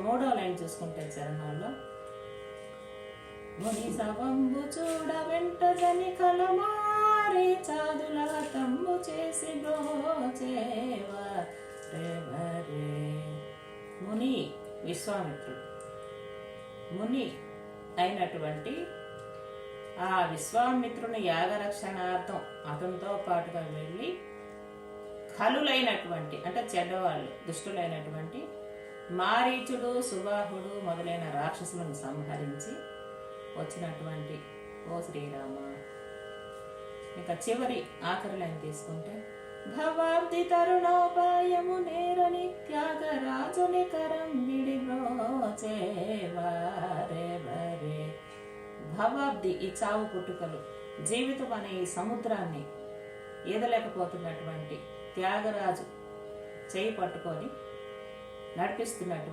మూడో లైన్ చూసుకుంటే చరణంలో ముని సవంబు చూడ వెంట జని కలమారి చాదుల హతంబు చేసి బ్రోచేవా రే. ముని విశ్వామిత్రుడు, ముని అయినటువంటి ఆ విశ్వామిత్రుని యాగరక్షణార్థం అతనితో పాటుగా వెళ్ళి కలులైనటువంటి అంటే చెడ్డవాళ్ళు దుష్టులైనటువంటి మారీచుడు సుబాహుడు మొదలైన రాక్షసులను సంహరించి వచ్చినటువంటి ఓ శ్రీరామ. ఇక చివరి ఆఖరి లైన్ తీసుకుంటే భవాబ్ది తరుణోపాయము నేరని త్యాగరాజుని కరం విడి బ్రోచేవారే. భవాబ్ది ఈ చావు పుట్టుకలు, జీవితం అనే ఈ సముద్రాన్ని ఈదలేకపోతున్నటువంటి త్యాగరాజు చేయి పట్టుకొని నడిపిస్తున్నటువంటి